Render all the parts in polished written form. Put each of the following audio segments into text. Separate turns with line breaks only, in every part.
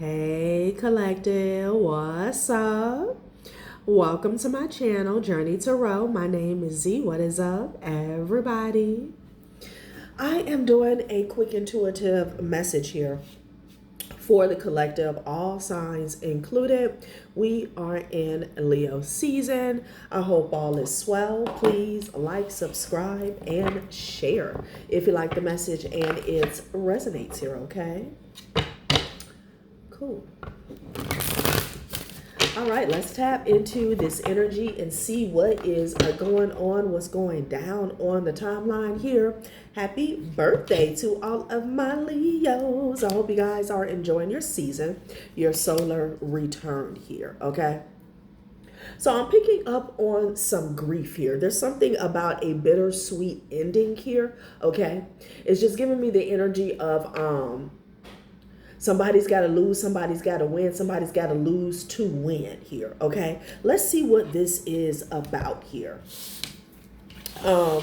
Hey collective, what's up? Welcome to my channel, Journey to Row. My name is Z. What is up, everybody? I am doing a quick intuitive message here for the collective, all signs included. We are in Leo season. I hope all is swell. Please like, subscribe, and share if you like the message and it resonates here, okay? Cool. All right, let's tap into this energy and see what is going on, what's going down on the timeline here. Happy birthday to all of my Leos. I hope you guys are enjoying your season, your solar return here, okay? So I'm picking up on some grief here. There's something about a bittersweet ending here, okay? It's just giving me the energy of somebody's got to lose, somebody's got to win, somebody's got to lose to win here, okay? Let's see what this is about here. So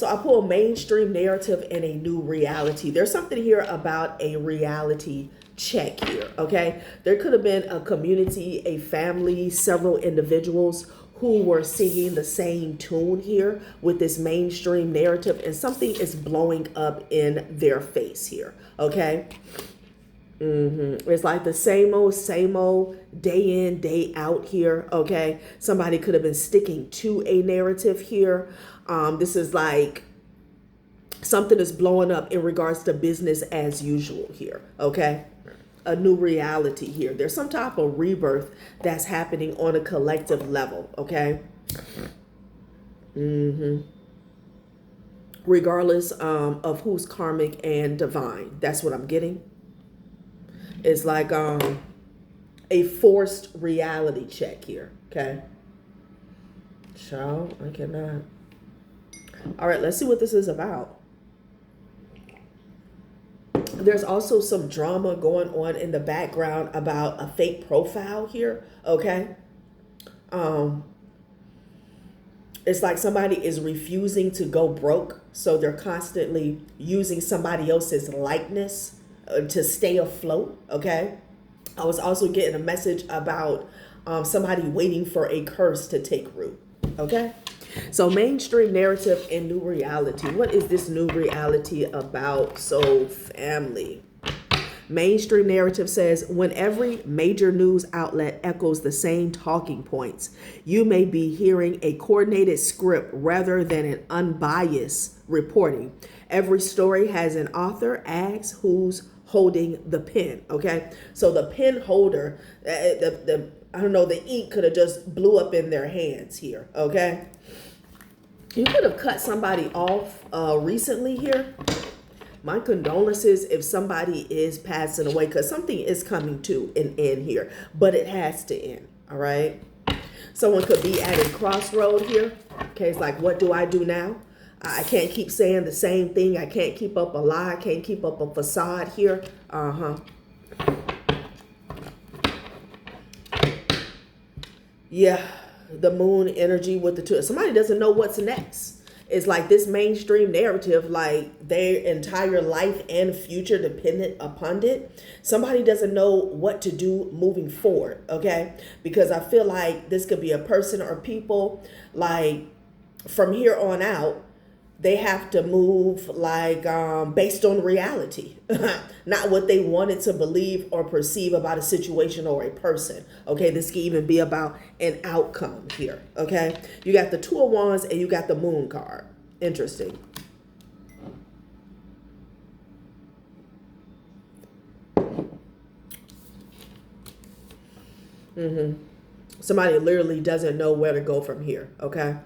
I pull a mainstream narrative and a new reality. There's something here about a reality check here, okay? There could have been a community, a family, several individuals who were singing the same tune here with this mainstream narrative, and something is blowing up in their face here, okay? It's like the same old, day in, day out here, okay? Somebody could have been sticking to a narrative here. This is like something is blowing up in regards to business as usual here, okay? A new reality here. There's some type of rebirth that's happening on a collective level, okay? Regardless of who's karmic and divine. That's what I'm getting. It's like a forced reality check here, okay? Child, I cannot. All right, let's see what this is about. There's also some drama going on in the background about a fake profile here, okay? It's like somebody is refusing to go broke, so they're constantly using somebody else's likeness to stay afloat, okay? I was also getting a message about somebody waiting for a curse to take root, okay? So mainstream narrative and new reality. What is this new reality about? So family. Mainstream narrative says, when every major news outlet echoes the same talking points, you may be hearing a coordinated script rather than an unbiased reporting. Every story has an author. Asks who's holding the pen, okay? So the pen holder, I don't know, the ink could have just blew up in their hands here, okay? You could have cut somebody off recently here. My condolences if somebody is passing away, because something is coming to an end here, but it has to end, all right? Someone could be at a crossroad here. Okay, it's like, what do I do now? I can't keep saying the same thing. I can't keep up a lie. I can't keep up a facade here. Yeah, the moon energy with the two. Somebody doesn't know what's next. It's like this mainstream narrative, like their entire life and future dependent upon it. Somebody doesn't know what to do moving forward, okay? Because I feel like this could be a person or people, like from here on out, they have to move like based on reality, not what they wanted to believe or perceive about a situation or a person. Okay, this can even be about an outcome here. Okay, you got the Two of Wands and you got the Moon card. Interesting. Somebody literally doesn't know where to go from here. Okay.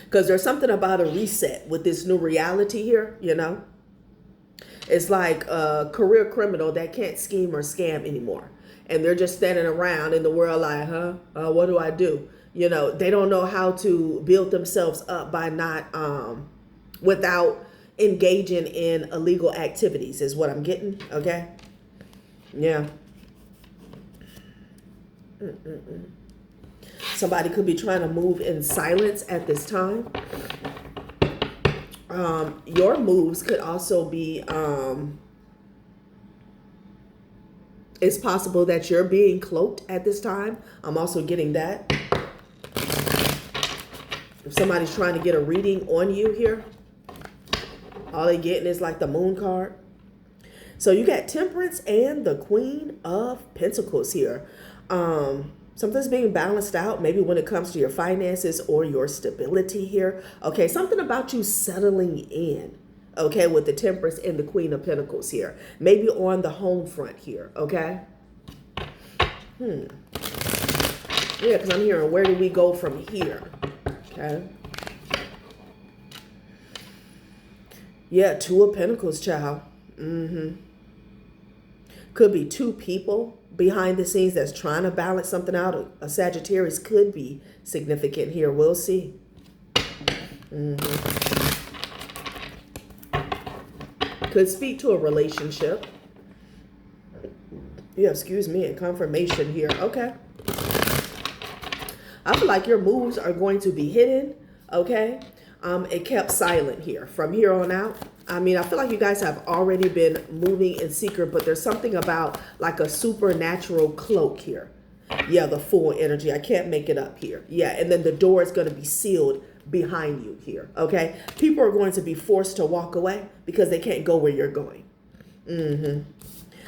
Because there's something about a reset with this new reality here, you know? It's like a career criminal that can't scheme or scam anymore. And they're just standing around in the world like, what do I do? You know, they don't know how to build themselves up by not, without engaging in illegal activities is what I'm getting, okay? Yeah. Somebody could be trying to move in silence at this time. Your moves could also be It's possible that you're being cloaked at this time. I'm also getting that. If somebody's trying to get a reading on you here, all they're getting is like the moon card. So you got Temperance and the Queen of Pentacles here. Something's being balanced out, maybe when it comes to your finances or your stability here. Okay, something about you settling in. Okay, with the Temperance and the Queen of Pentacles here. Maybe on the home front here, okay? Yeah, because I'm hearing, where do we go from here? Okay. Yeah, Two of Pentacles, child. Could be two people behind the scenes that's trying to balance something out. A Sagittarius could be significant here. We'll see. Could speak to a relationship. Yeah, excuse me, and confirmation here. Okay. I feel like your moves are going to be hidden. Okay. It kept silent here from here on out. I mean, I feel like you guys have already been moving in secret, but there's something about like a supernatural cloak here. Yeah, the Fool energy. I can't make it up here. Yeah, and then the door is going to be sealed behind you here, okay? People are going to be forced to walk away because they can't go where you're going.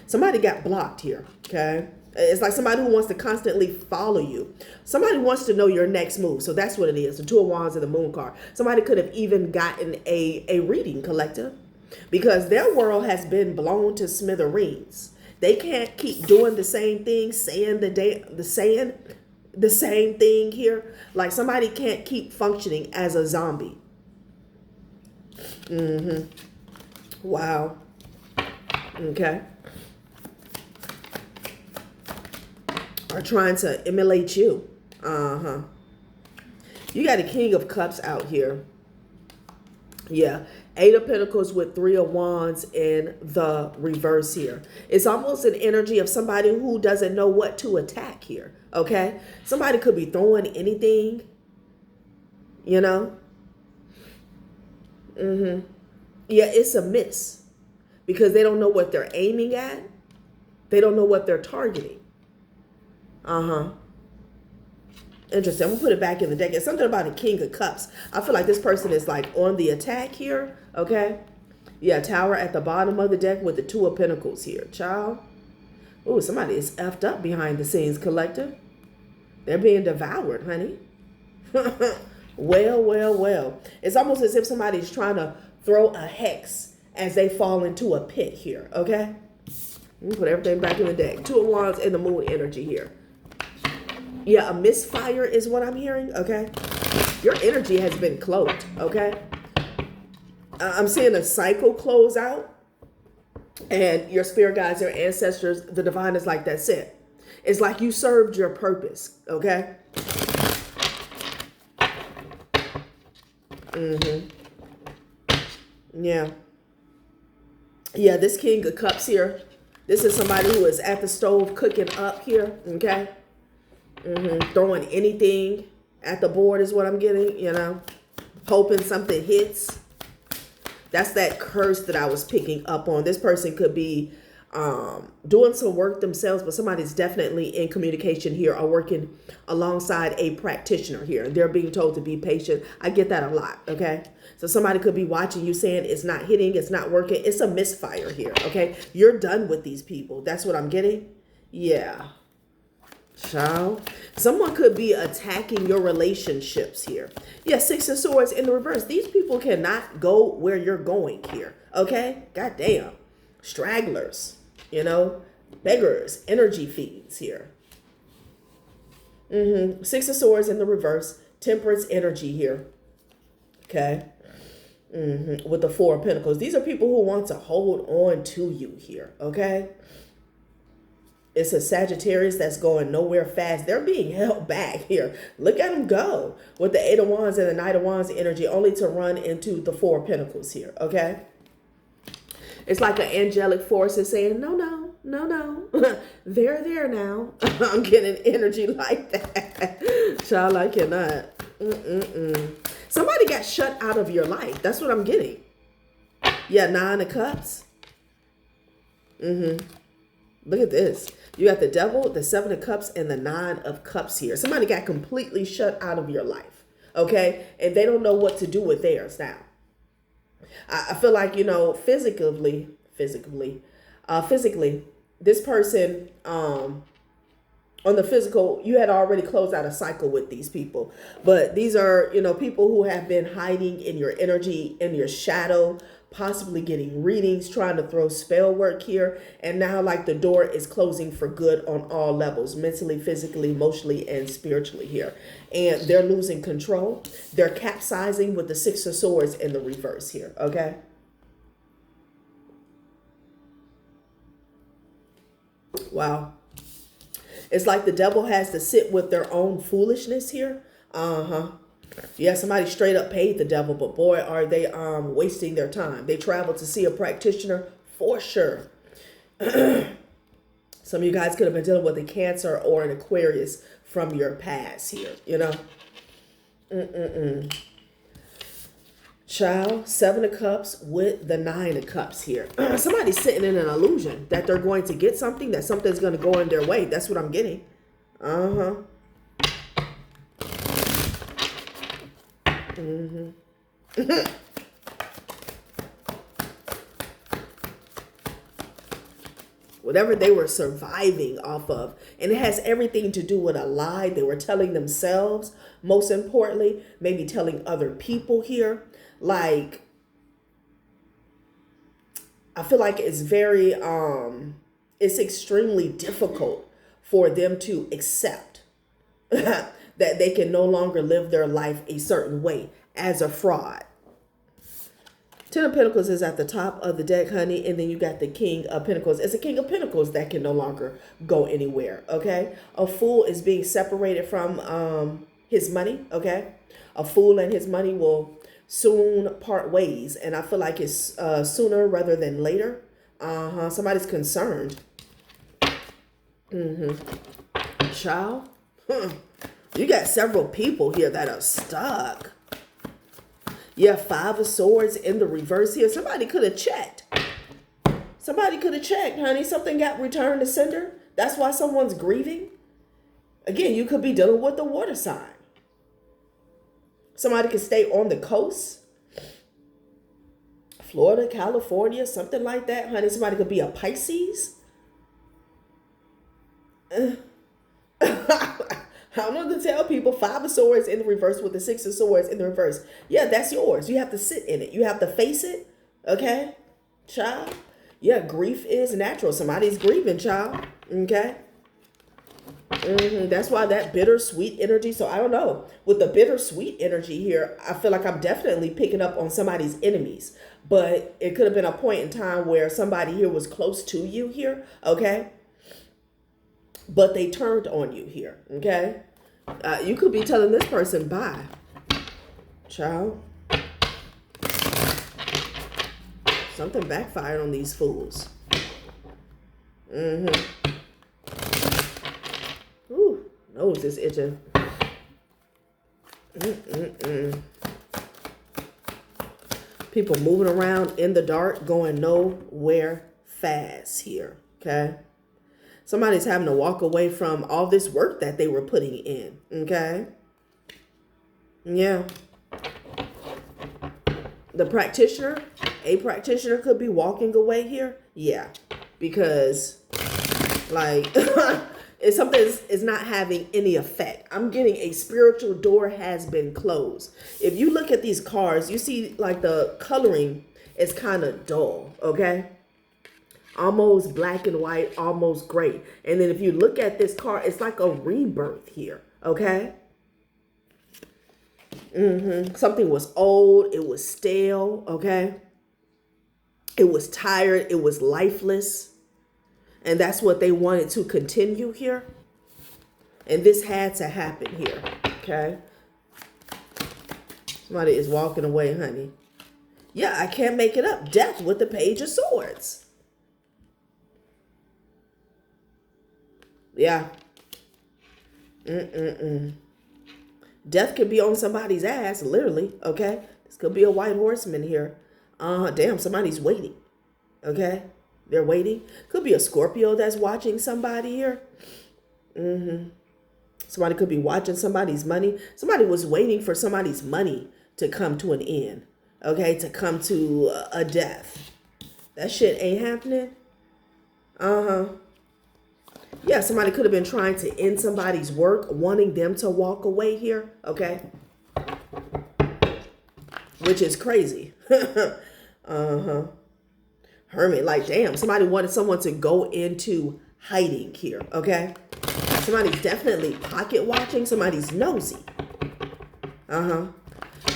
Somebody got blocked here, okay? It's like somebody who wants to constantly follow you. Somebody wants to know your next move. So that's what it is. The Two of Wands and the Moon card. Somebody could have even gotten a reading, collective, because their world has been blown to smithereens. They can't keep doing the same thing, saying the same thing here. Like somebody can't keep functioning as a zombie. Wow. Okay. Are trying to emulate you. You got a King of Cups out here. Yeah. Eight of Pentacles with Three of Wands in the reverse here. It's almost an energy of somebody who doesn't know what to attack here. Okay. Somebody could be throwing anything, you know. Yeah, it's a miss because they don't know what they're aiming at. They don't know what they're targeting. Interesting. I'm going to put it back in the deck. It's something about a King of Cups. I feel like this person is like on the attack here. Okay. Yeah, Tower at the bottom of the deck with the Two of Pentacles here. Child. Oh, somebody is effed up behind the scenes, collective. They're being devoured, honey. Well. It's almost as if somebody's trying to throw a hex as they fall into a pit here. Okay. Let me put everything back in the deck. Two of Wands and the Moon energy here. Yeah, a misfire is what I'm hearing, okay? Your energy has been cloaked, okay? I'm seeing a cycle close out, and your spirit guides, your ancestors, the divine is like, that's it. It's like you served your purpose, okay? Yeah. Yeah, this King of Cups here, this is somebody who is at the stove cooking up here, okay? Throwing anything at the board is what I'm getting, you know, hoping something hits. That's that curse that I was picking up on. This person could be doing some work themselves, but somebody's definitely in communication here or working alongside a practitioner here. And they're being told to be patient. I get that a lot, okay? So somebody could be watching you saying it's not hitting, it's not working. It's a misfire here, okay? You're done with these people. That's what I'm getting. Yeah. Child. Someone could be attacking your relationships here. Yeah, Six of Swords in the reverse. These people cannot go where you're going here. Okay? Goddamn. Stragglers. You know? Beggars. Energy fiends here. Six of Swords in the reverse. Temperance energy here. Okay? With the Four of Pentacles. These are people who want to hold on to you here. Okay? It's a Sagittarius that's going nowhere fast. They're being held back here. Look at them go with the Eight of Wands and the Knight of Wands energy, only to run into the Four of Pentacles here, okay? It's like an angelic force is saying, no. They're there now. I'm getting energy like that. Child, I cannot. Somebody got shut out of your life. That's what I'm getting. Yeah, Nine of Cups. Look at this. You got the devil, the 7 of cups, and the 9 of cups here. Somebody got completely shut out of your life. Okay. And they don't know what to do with theirs now. I feel like, you know, physically, this person, on the physical, you had already closed out a cycle with these people. But these are, you know, people who have been hiding in your energy, in your shadow, possibly getting readings, trying to throw spell work here. And now, like, the door is closing for good on all levels, mentally, physically, emotionally, and spiritually here. And they're losing control. They're capsizing with the 6 of swords in the reverse here, okay? Wow. It's like the devil has to sit with their own foolishness here. Yeah, somebody straight up paid the devil, but boy, are they wasting their time. They traveled to see a practitioner for sure. Some of you guys could have been dealing with a Cancer or an Aquarius from your past here, you know. Child, 7 of cups with the 9 of cups here. Somebody's sitting in an illusion that they're going to get something, that something's going to go in their way. That's what I'm getting. Whatever they were surviving off of. And it has everything to do with a lie they were telling themselves. Most importantly, maybe telling other people here. Like, I feel like it's very, it's extremely difficult for them to accept that they can no longer live their life a certain way as a fraud. 10 of Pentacles is at the top of the deck, honey. And then you got the King of Pentacles. It's a King of Pentacles that can no longer go anywhere, okay? A fool is being separated from his money, okay? A fool and his money will soon part ways. And I feel like it's sooner rather than later. Somebody's concerned. Child. You got several people here that are stuck. Yeah, 5 of swords in the reverse here. Somebody could have checked. Somebody could have checked, honey. Something got returned to sender. That's why someone's grieving. Again, you could be dealing with the water sign. Somebody could stay on the coast. Florida, California, something like that, honey. Somebody could be a Pisces. I don't know to tell people. 5 of swords in the reverse with the 6 of swords in the reverse. Yeah, that's yours. You have to sit in it. You have to face it. Okay, child. Yeah, grief is natural. Somebody's grieving, child. Okay. That's why that bittersweet energy. So I don't know. With the bittersweet energy here, I feel like I'm definitely picking up on somebody's enemies. But it could have been a point in time where somebody here was close to you here. Okay. But they turned on you here. Okay. You could be telling this person bye. Child. Something backfired on these fools. Ooh, nose is itching. People moving around in the dark, going nowhere fast here. Okay. Somebody's having to walk away from all this work that they were putting in. Okay. Yeah. The practitioner, a practitioner could be walking away here. Yeah. Because, like, if something is not having any effect. I'm getting a spiritual door has been closed. If you look at these cards, you see, like, the coloring is kind of dull. Okay. Almost black and white, almost gray. And then if you look at this card, it's like a rebirth here. Okay. Something was old. It was stale. Okay. It was tired. It was lifeless. And that's what they wanted to continue here. And this had to happen here. Okay. Somebody is walking away, honey. Yeah, I can't make it up. Death with the Page of Swords. Yeah. Death could be on somebody's ass, literally. Okay. This could be a white horseman here. Damn, somebody's waiting. Okay. They're waiting. Could be a Scorpio that's watching somebody here. Somebody could be watching somebody's money. Somebody was waiting for somebody's money to come to an end. Okay, to come to a death. That shit ain't happening. Yeah, somebody could have been trying to end somebody's work, wanting them to walk away here. Okay. Which is crazy. Hermit, like, damn, somebody wanted someone to go into hiding here. Okay. Somebody's definitely pocket watching. Somebody's nosy.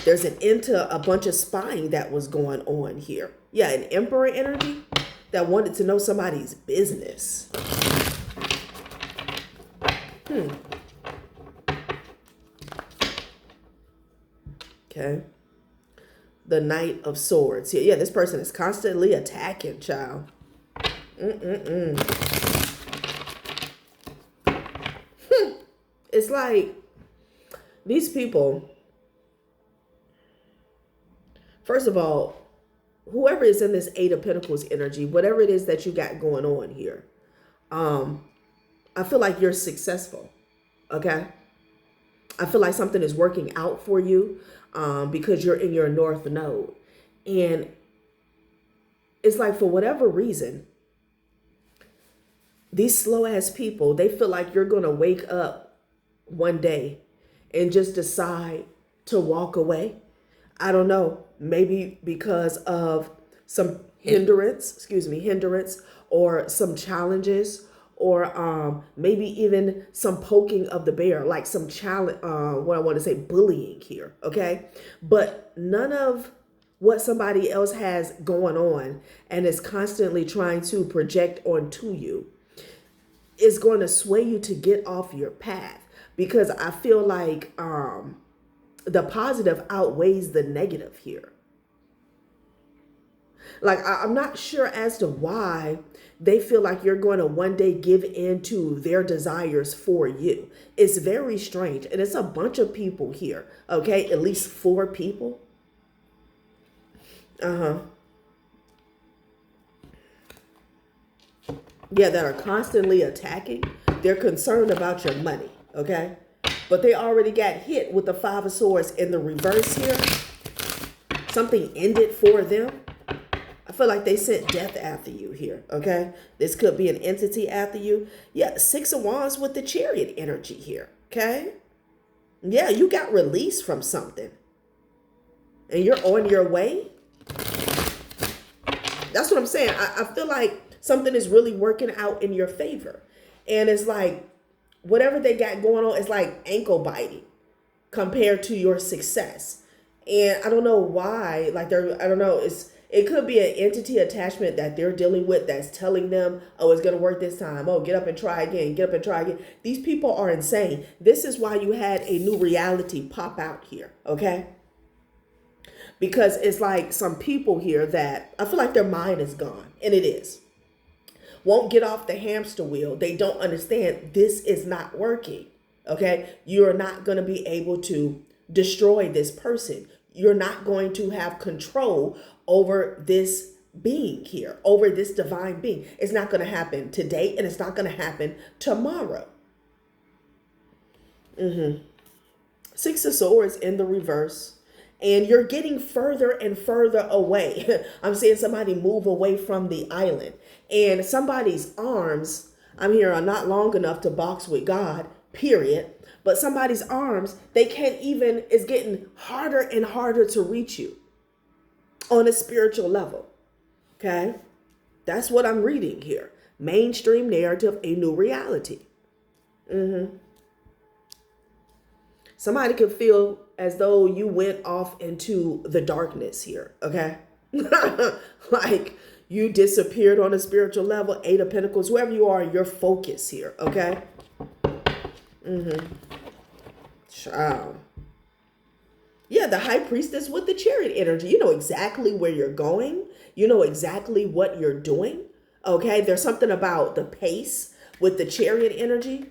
There's an end to a bunch of spying that was going on here. Yeah, an emperor energy that wanted to know somebody's business. Okay. The Knight of Swords. Yeah, this person is constantly attacking, child. It's like these people, first of all, whoever is in this Eight of Pentacles energy, whatever it is that you got going on here, I feel like you're successful. Okay. I feel like something is working out for you because you're in your North Node. And it's like, for whatever reason, these slow ass people, they feel like you're going to wake up one day and just decide to walk away. I don't know. Maybe because of some hindrance, or some challenges, or maybe even some poking of the bear, like some challenge, what I want to say, bullying here, okay? But none of what somebody else has going on and is constantly trying to project onto you is going to sway you to get off your path, because I feel like the positive outweighs the negative here. Like, I'm not sure as to why they feel like you're going to one day give in to their desires for you. It's very strange. And it's a bunch of people here. Okay. At least 4 people. Yeah, that are constantly attacking. They're concerned about your money. Okay. But they already got hit with the 5 of Swords in the reverse here. Something ended for them. I feel like they sent death after you here, okay? This could be an entity after you. Yeah, 6 of Wands with the Chariot energy here, okay? Yeah, you got released from something. And you're on your way. That's what I'm saying. I feel like something is really working out in your favor. And it's like, whatever they got going on is like ankle biting compared to your success. And I don't know why, like I don't know, it could be an entity attachment that they're dealing with that's telling them, oh, it's going to work this time. Oh, get up and try again. Get up and try again. These people are insane. This is why you had a new reality pop out here, okay? Because it's like some people here that I feel like their mind is gone, and it is. Won't get off the hamster wheel. They don't understand this is not working, okay? You're not going to be able to destroy this person. You're not going to have control over this being here, over this divine being. It's not going to happen today, and it's not going to happen tomorrow. 6 of Swords in the reverse, and you're getting further and further away. I'm seeing somebody move away from the island, and somebody's arms, I'm here, are not long enough to box with God, period. But somebody's arms, they can't even, it's getting harder and harder to reach you on a spiritual level. Okay. That's what I'm reading here. Mainstream narrative, a new reality. Somebody could feel as though you went off into the darkness here. Okay. Like you disappeared on a spiritual level. 8 of Pentacles, whoever you are, your focus here. Okay. Child. Yeah, the High Priestess with the Chariot energy. You know exactly where you're going. You know exactly what you're doing. Okay, there's something about the pace with the Chariot energy.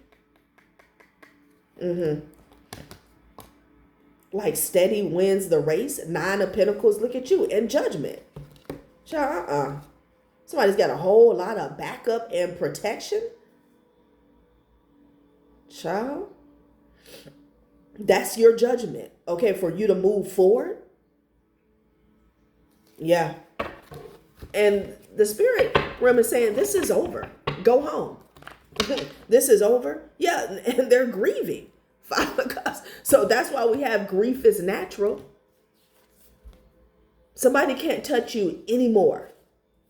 Like steady wins the race. 9 of Pentacles, look at you, in Judgment. Child, Somebody's got a whole lot of backup and protection. Child, that's your judgment, okay, for you to move forward. Yeah. And the spirit realm is saying, this is over. Go home. This is over. Yeah, and they're grieving. 5 of Cups. So that's why we have grief is natural. Somebody can't touch you anymore.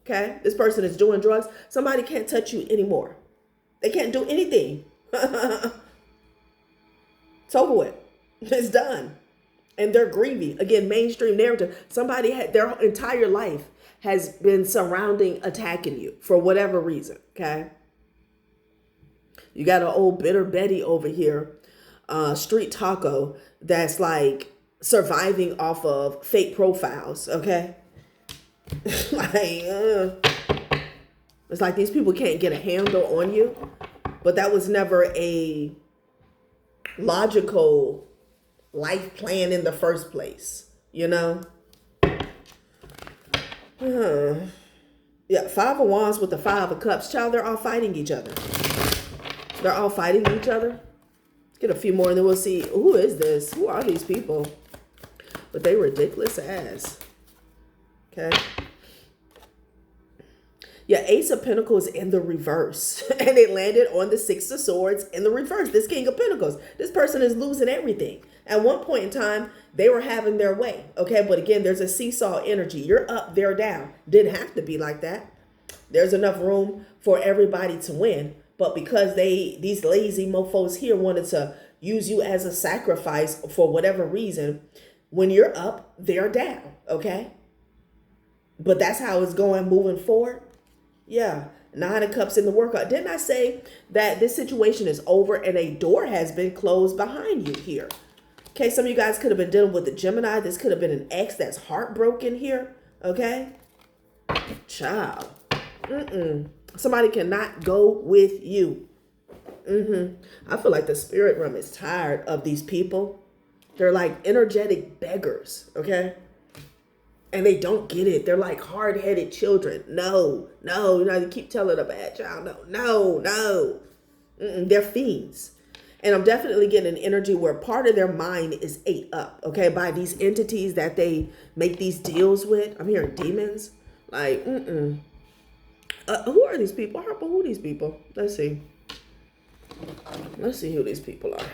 Okay? This person is doing drugs. Somebody can't touch you anymore. They can't do anything. It's over with. It's done. And they're grieving. Again, mainstream narrative. Somebody had their entire life has been surrounding attacking you for whatever reason. Okay? You got an old bitter Betty over here, street taco, that's like surviving off of fake profiles. Okay? It's like these people can't get a handle on you, but that was never a logical life plan in the first place, you know? Yeah, 5 of Wands with the 5 of Cups. Child, they're all fighting each other. They're all fighting each other. Get a few more and then we'll see, who is this? Who are these people? But they ridiculous ass. Okay? Yeah, Ace of Pentacles in the reverse. And it landed on the 6 of Swords in the reverse. This King of Pentacles. This person is losing everything. At one point in time, they were having their way. Okay, but again, there's a seesaw energy. You're up, they're down. Didn't have to be like that. There's enough room for everybody to win. But because these lazy mofos here wanted to use you as a sacrifice for whatever reason, when you're up, they're down. Okay? But that's how it's going moving forward. Yeah, 9 of Cups in the workout. Didn't I say that this situation is over and a door has been closed behind you here? Okay, some of you guys could have been dealing with the Gemini. This could have been an ex that's heartbroken here. Okay? Child. Somebody cannot go with you. I feel like the spirit realm is tired of these people. They're like energetic beggars. Okay? And they don't get it. They're like hard-headed children. No. You know, you keep telling a bad child, no. They're fiends. And I'm definitely getting an energy where part of their mind is ate up, okay, by these entities that they make these deals with. I'm hearing demons. Like, who are these people? Harper, who are these people? Let's see. Let's see who these people are.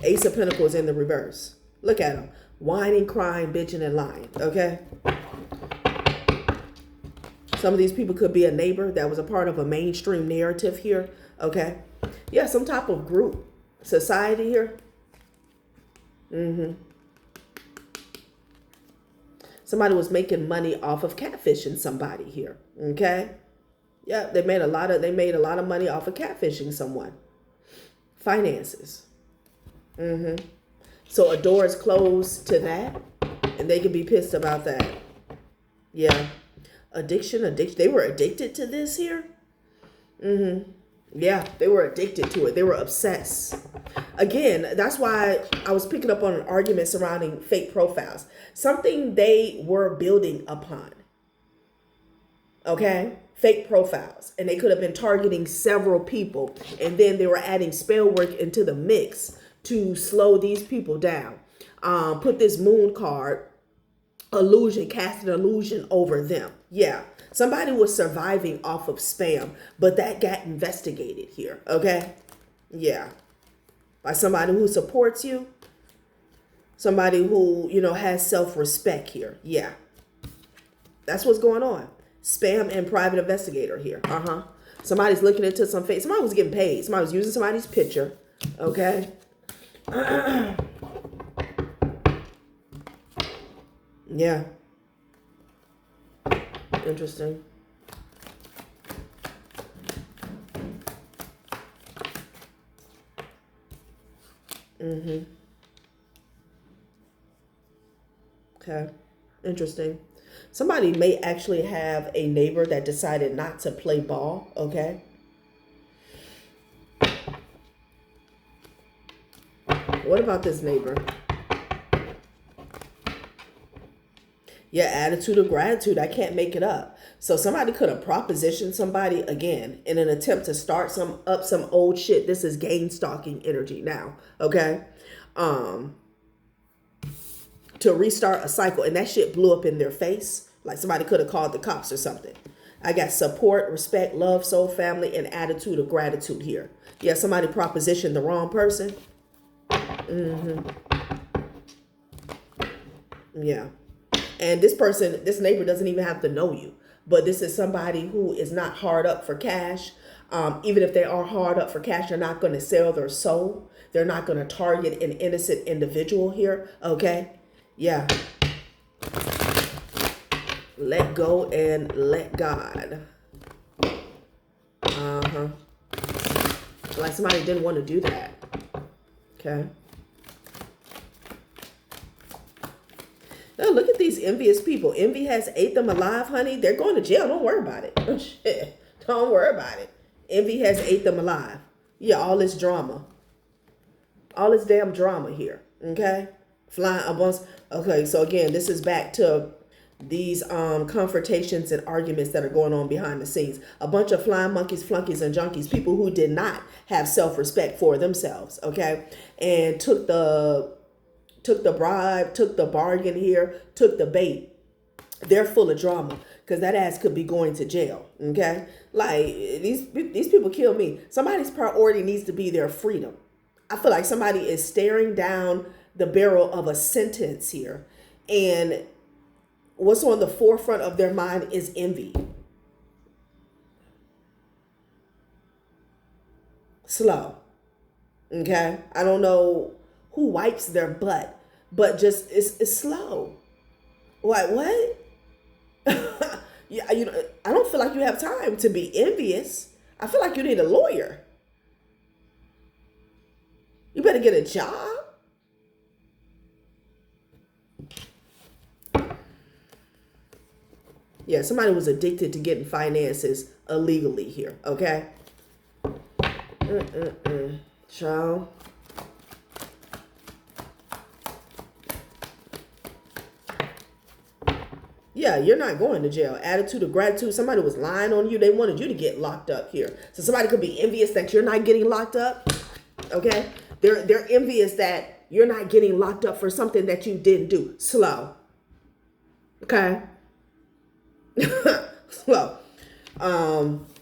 Ace of Pentacles in the reverse. Look at them. Whining, crying, bitching, and lying. Okay? Some of these people could be a neighbor that was a part of a mainstream narrative here. Okay? Yeah, some type of group. Society here. Somebody was making money off of catfishing somebody here. Okay? Yeah, they made a lot of money off of catfishing someone. Finances. So a door is closed to that, and they can be pissed about that. Yeah. Addiction. They were addicted to this here. Yeah, they were addicted to it. They were obsessed. Again, that's why I was picking up on an argument surrounding fake profiles. Something they were building upon. Okay? Fake profiles. And they could have been targeting several people. And then they were adding spell work into the mix to slow these people down. Put this moon card, illusion, cast an illusion over them. Yeah. Somebody was surviving off of spam, but that got investigated here. Okay. Yeah. By somebody who supports you. Somebody who, has self-respect here. Yeah. That's what's going on. Spam and private investigator here. Somebody's looking into some fake. Somebody was getting paid. Somebody was using somebody's picture. Okay. Yeah. Interesting. Okay. Interesting. Somebody may actually have a neighbor that decided not to play ball. Okay. What about this neighbor? Yeah, attitude of gratitude. I can't make it up. So somebody could have propositioned somebody again in an attempt to start some old shit. This is gain stalking energy now. Okay. Um, to restart a cycle, and that shit blew up in their face. Like somebody could have called the cops or something. I got support, respect, love, soul, family, and attitude of gratitude here. Yeah, somebody propositioned the wrong person. Yeah. And this neighbor doesn't even have to know you. But this is somebody who is not hard up for cash. Even if they are hard up for cash, they're not going to sell their soul. They're not going to target an innocent individual here. Okay? Yeah. Let go and let God. Uh-huh. Like somebody didn't want to do that. Okay? Now look at these envious people. Envy has ate them alive, honey. They're going to jail. Don't worry about it. Oh, shit. Don't worry about it. Envy has ate them alive. Yeah, all this drama. All this damn drama here. Okay? Flying amongst. Okay, so again, this is back to these confrontations and arguments that are going on behind the scenes. A bunch of flying monkeys, flunkies, and junkies, people who did not have self-respect for themselves, okay? And took the bribe, took the bargain here, took the bait. They're full of drama because that ass could be going to jail. Okay, like these people kill me. Somebody's priority needs to be their freedom. I feel like somebody is staring down the barrel of a sentence here, and what's on the forefront of their mind is envy. Slow. Okay, I don't know who wipes their butt, but just it's slow. Like what? Yeah, I don't feel like you have time to be envious. I feel like you need a lawyer. You better get a job. Yeah, somebody was addicted to getting finances illegally here. Okay. Child. Yeah, you're not going to jail. Attitude of gratitude. Somebody was lying on you. They wanted you to get locked up here. So somebody could be envious that you're not getting locked up. Okay? They're envious that you're not getting locked up for something that you didn't do. Slow. Okay? Slow.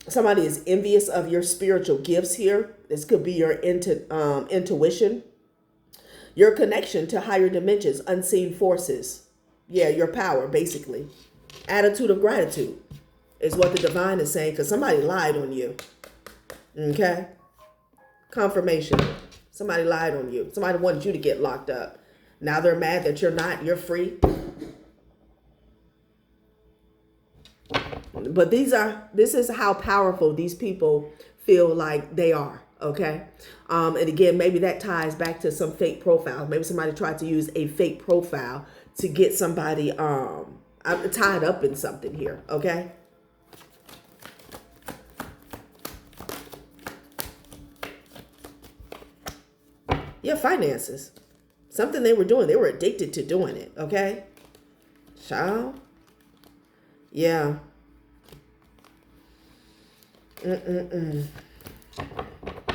Somebody is envious of your spiritual gifts here. This could be your intuition, your connection to higher dimensions, unseen forces. Yeah, your power, basically. Attitude of gratitude is what the divine is saying, because somebody lied on you. Okay? Confirmation. Somebody lied on you. Somebody wanted you to get locked up. Now they're mad that you're not. You're free. But this is how powerful these people feel like they are. Okay. And again, maybe that ties back to some fake profiles. Maybe somebody tried to use a fake profile to get somebody tied up in something here. Okay. Yeah, finances. Something they were doing. They were addicted to doing it. Okay. Child. Yeah.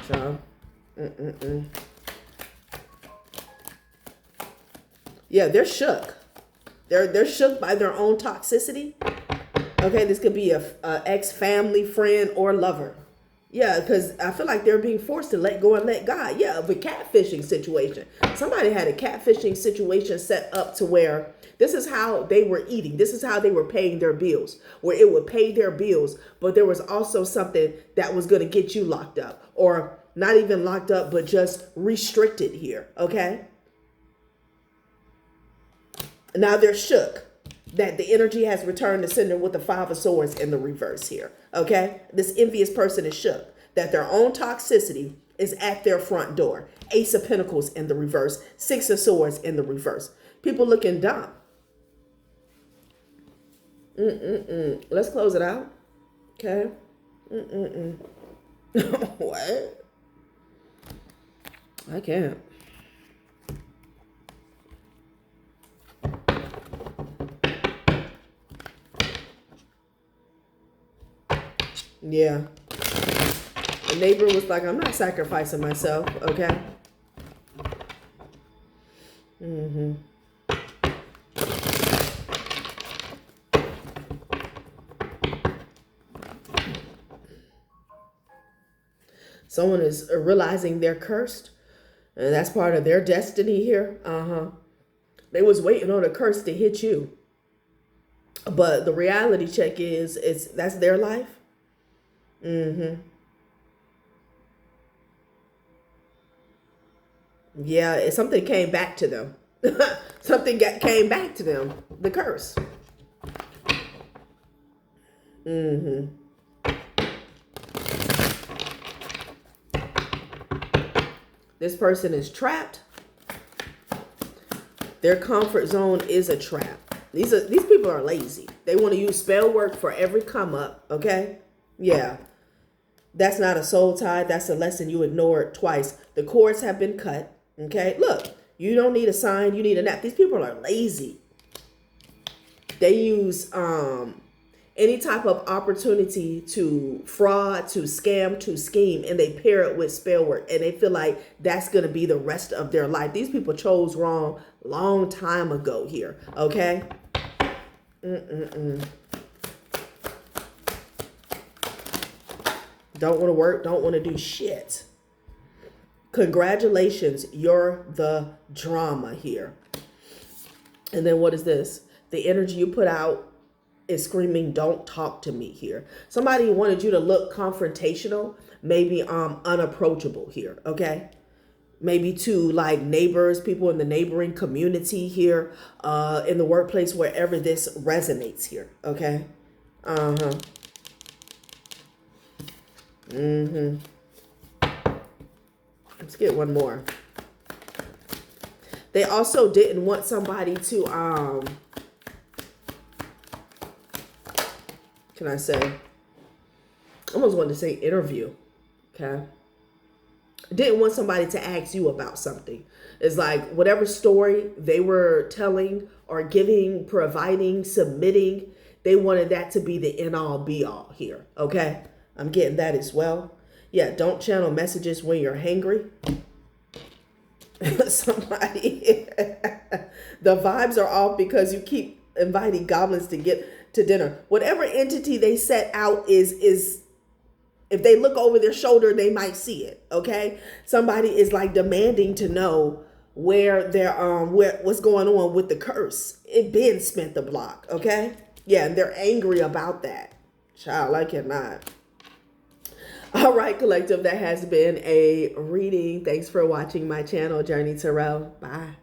Child. Yeah, they're shook. They're shook by their own toxicity. Okay, this could be a ex-family, friend, or lover. Yeah, because I feel like they're being forced to let go and let God. Yeah, of a catfishing situation. Somebody had a catfishing situation set up to where this is how they were eating. This is how they were paying their bills, where it would pay their bills, but there was also something that was going to get you locked up, or not even locked up, but just restricted here. Okay. Now they're shook that the energy has returned to sender with the Five of Swords in the reverse here. Okay. This envious person is shook that their own toxicity is at their front door. Ace of Pentacles in the reverse. Six of Swords in the reverse. People looking dumb. Let's close it out. Okay. What? I can't. Yeah. The neighbor was like, I'm not sacrificing myself, okay? Mm-hmm. Someone is realizing they're cursed, and that's part of their destiny here. They was waiting on a curse to hit you, but the reality check is, that's their life. Mm-hmm. Yeah, something came back to them. Came back to them. The curse. Mm-hmm. This person is trapped. Their comfort zone is a trap. These people are lazy. They want to use spell work for every come up. Okay, yeah, that's not a soul tie. That's a lesson you ignored twice. The cords have been cut. Okay, look, you don't need a sign. You need a nap. These people are lazy. They use any type of opportunity to fraud, to scam, to scheme, and they pair it with spell work, and they feel like that's going to be the rest of their life. These people chose wrong long time ago here, okay? Don't want to work, don't want to do shit. Congratulations, you're the drama here. And then what is this? The energy you put out is screaming, don't talk to me here. Somebody wanted you to look confrontational, maybe unapproachable here, okay? Maybe to like neighbors, people in the neighboring community here, in the workplace, wherever this resonates here, okay? Let's get one more. They also didn't want somebody to can I say, I almost wanted to say interview, okay? Didn't want somebody to ask you about something. It's like whatever story they were telling or giving, providing, submitting, they wanted that to be the end all be all here, okay? I'm getting that as well. Yeah, don't channel messages when you're hangry. Somebody, the vibes are off because you keep inviting goblins to get to dinner. Whatever entity they set out is if they look over their shoulder, they might see it. Okay, somebody is like demanding to know where what's going on with the curse. It been spent the block. Okay, yeah, and they're angry about that. Child, I cannot. All right, collective, that has been a reading. Thanks for watching my channel, Journey Tarot. Bye.